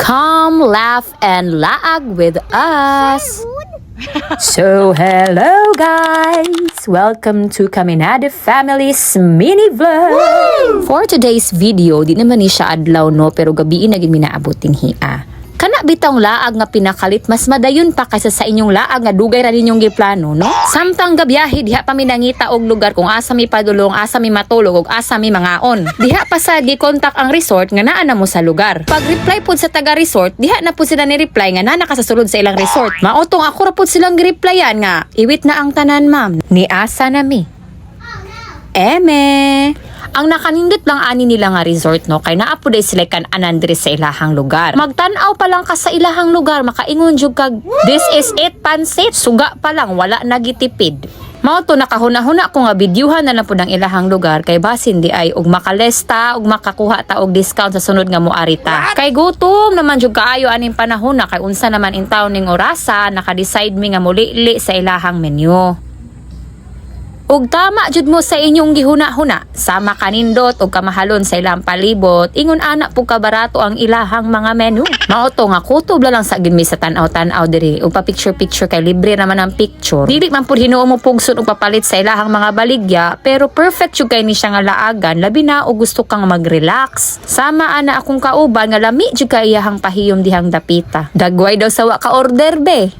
Come, laugh, and laag with us. So, hello guys! Welcome to Caminade Family's mini vlog! For today's video, di naman ni siya adlaw no, pero gabiin naging minaabuting hia. Kana bitang laag nga pinakalit, mas madayon pa kaysa sa inyong laag nga dugay ra ninyong giplano, no? Samtang gabiyahe, diha pa mi nangita og lugar kung asa mi padulong, asa mi matulog, og asa mi mangaon. Diha pa sa gi-contact ang resort nga naa na mo sa lugar. Pag-reply pod sa taga-resort, diha na po sila ni-reply nga naa nakasasulod sa ilang resort. Maotong ako ra pod silang gi-replyan nga, iwit na ang tanan ma'am. Ni asa na mi. Eme. Ang nakanindot lang ani nila nga resort no, kay naa po day sila kan-anan diri sa ilahang lugar. Magtan-aw pa lang ka sa ilahang lugar, makaingon jud kag this is it pansit. Suga pa lang, wala nagitipid. Mao to nakahuna-huna ko nga bidyuhan na lang po ng ilahang lugar kay basin di ay og makalesta og makakuha ta og discount sa sunod nga moari ta. Kay gutom naman jud kaayo aning panahon na kay unsa naman in town ning orasa, naka-decide mi nga mulili sa ilahang menu. Ug tama jud mo sa inyong gihuna-huna, sama kanindot og kamahalon sa ilang palibot, ingon ana po kabarato ang ilahang mga menu. Mao to nga kutob lang sa gid mi sa tan-aw diri ug pa picture kay libre naman ang picture. Dili man pud hinuo mo pugson og papalit sa ilahang mga baligya, pero perfect jud kay ni siya nga laagan, labi na og gusto kang mag-relax. Sama ana akong kauban nga lami jud kay iyahang pahiyom dihang dapita. Dagway daw sa wa ka order be.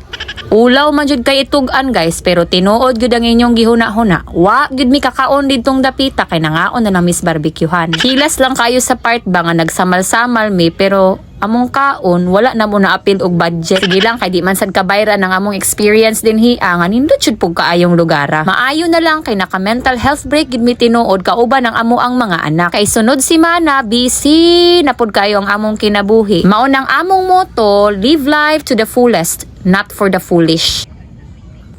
Ulaw man jud kay itug-an guys, pero tinuod jud ang inyong gihuna-huna. Wa jud mi kakaon didtong dapita kay nangaon na Miss Barbecuehan. Hilas lang kayo sa part ba nga nagsamal-samal mi, pero among kaon wala na mo na apil og budget. Sige lang kay di man sad kabayra ng among experience din hiya nga nindot jud pug kaayong lugara. Maayo na lang kay naka mental health break gid mi tinuod kauban ang amo ang mga anak. Kay sunod si Mana busy na pud kayo ang among kinabuhi. Mao nang among motto, live life to the fullest, not for the foolish.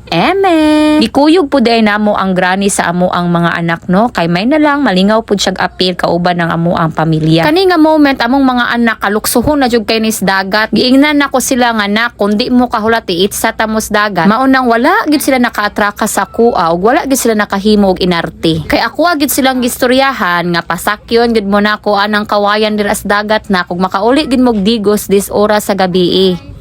Eme. Gikuyog po day namo ang granny sa amo ang mga anak no, kay may na lang malingaw pud siyag apil kauban ng amo ang pamilya. Kani nga moment among mga anak kaluksuhon na jud kay nis dagat. Giingnan nako sila nga nak kundi mo kahulat iit sa tamos dagat. Maunang wala gid sila nakaatraka sa kuha ug wala gid sila nakahimo og inarte. Kay ako gid silang gistoryahan nga pasakyon gid mo nako anang kawayan dira sa dagat na kung makauli gid mog digos dis oras sa gabi.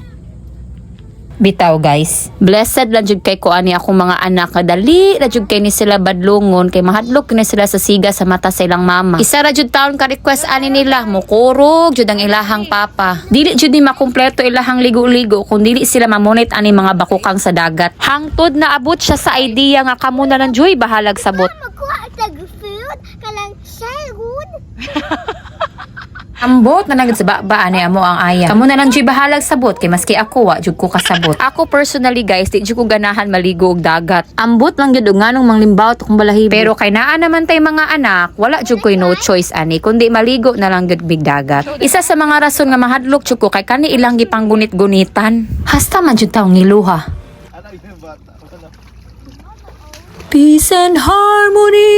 Bitaw guys, blessed lang jud kay ko ani akong mga anak nga dali ra jud kay ni sila badlongon kay mahadlok ni sila sa siga sa mata sa ilang mama. Isa ra jud taon ka request ani nila mukurog jud ang ilahang papa. Dili jud ni makumpleto ilahang ligo-ligo kung dili sila mamonit ani mga bakukang sa dagat. Hangtod na abot siya sa idea nga kamo na lang joy bahalag sabot. Makuha tag food kalang share good. Ambot na nagad sa baba ani amo ang aya. Kamo na lang jud bahalag sabot kay maski ako wa jud ko kasabot. Ako personally guys, di jud ko ganahan maligo og dagat. Ambot lang jud nganong manglimbaw to kung balahibo. Pero kay naa naman tay mga anak, wala jud koy no choice ani kundi maligo na lang jud big dagat. Isa sa mga rason nga mahadlok jud ko kay kani ilang gipanggunit-gunitan. Hasta man jud taong niluha. Peace and harmony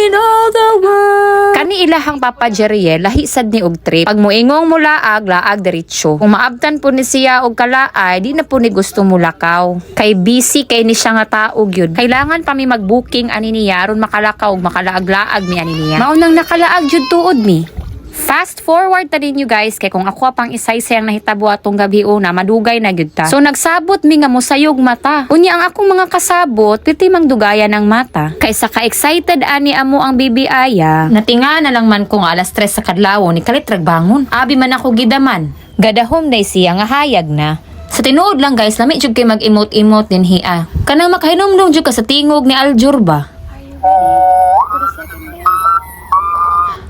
in all the world. Kani ilahang Papa Jeriel, lahi sad ni og trip. Pag moingong mo laag diretso. Kung maabtan po ni siya og kalaay, di na po ni gusto mo lakaw. Kay busy kay ni siya nga taog yun. Kailangan pa mi mag-booking ani niya aron makalakaw og makalaag-laag mi ani niya. Maunang nakalaag jud tuod mi. Fast forward ta ninyo guys kay kung ako pang isay-sayang nahitabo atong gabi una madugay na gyud ta. So nagsabot mi nga mosayog mata. Unya ang akong mga kasabot piti mang dugayan ng mata. Kaysa ka-excited ani amo ang bibi aya. Natinga na lang man kung alas 3 sa kadlaw ni kalitrag bangon. Abi man ako gidaman. Gadahom day siya nga hayag na. Sa tinuod lang guys, lami jud kay mag-imot-imot din hiya. Kanang makahinomdom jud ka sa tingog ni Aljur ba?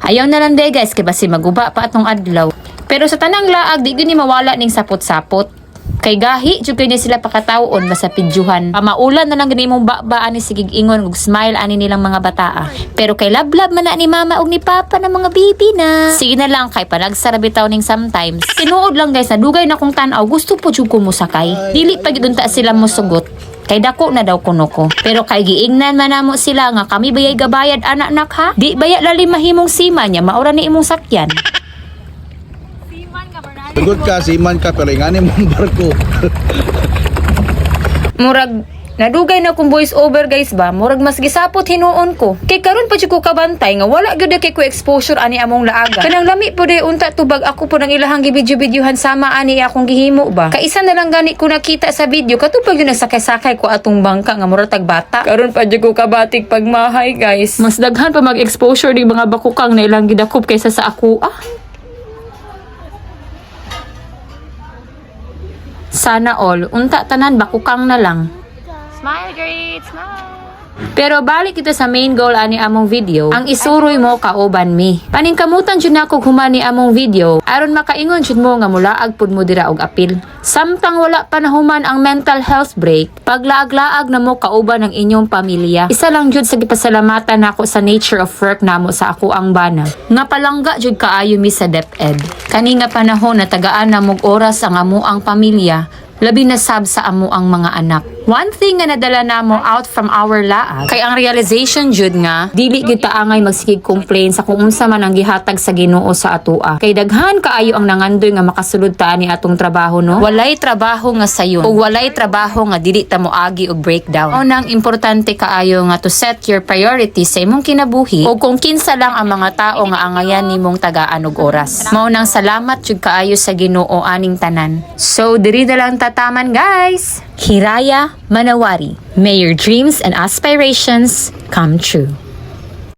Ayaw na lang day guys kay basi maguba pa atong adlaw. Pero sa tanang laag di gyud ni mawala ning sapot-sapot. Kay gahi jud kay ni sila pakatawon basta pidyuhan. Pamaulan na lang gani imong baba ani sigig ingon ug smile ani nilang mga bataa. Pero kay lablab man na ni mama ug ni papa ng mga baby na. Sige na lang kay panagsara bitaw ning sometimes. Tinuod lang guys na dugay na kong tan-aw gusto po jud ko musakay. Dili pa gyud unta sila mosugot. Kay dako na daw kuno ko. Pero kay giingnan man namo sila nga kami bayay gabayad anak ha. Di baya lalim mahimong sima niya maura ni imong sakyan. Good ka, siman ka, pero ingani mong barko. Murag Nadugay na kung voice over guys ba, murag mas gisapot hinuon ko. Kay karon pa jud ko kabantay nga wala gyud kay ko exposure ani among laaga. Kanang lami po de unta tubag ako po nang ilahang gibidyo-bidyohan sama ani akong gihimo ba. Kaisa na lang gani ko nakita sa video katupag yun nagsakay-sakay ko atong bangka nga murag tag bata. Karon pa jud ko kabatik pagmahay guys. Mas daghan pa mag-exposure di mga bakukang na ilang gidakop kaysa sa ako Sana all, unta tanan bakukang na lang. Smile, great, smile. Pero balik kita sa main goal ani among video, ang isuroy mo kauban mi. Paningkamutan jud nako humani among video, aron makaingon jud mo nga mulaag pud mo dira og apil. Samtang wala pa nahuman ang mental health break, paglaag-laag na mo kauban ang inyong pamilya. Isa lang jud sa gipasalamatan nako sa nature of work namo sa ako ang bana. Nga palangga jud kaayo mi sa DepEd. Kani nga panahon na tagaan na mog oras ang amo ang pamilya, labi na sab sa amo ang mga anak. One thing nga nadala namo out from our laag kay ang realization jud nga dili gyud ta angay magsigig complain sa kung unsa man ang gihatag sa Ginoo sa atoa. Kay daghan kaayo ang nangandoy nga makasulod ta ani atong trabaho no. Walay trabaho nga sayon ug walay trabaho nga dili ta moagi og breakdown. O nang importante kaayo nga to set your priorities sa imong kinabuhi ug kung kinsa lang ang mga tao nga angayan nimong tagaan og oras. Mao nang salamat jud kaayo sa Ginoo aning tanan. So diri na lang tataman guys. Hiraya Manawari. May your dreams and aspirations come true.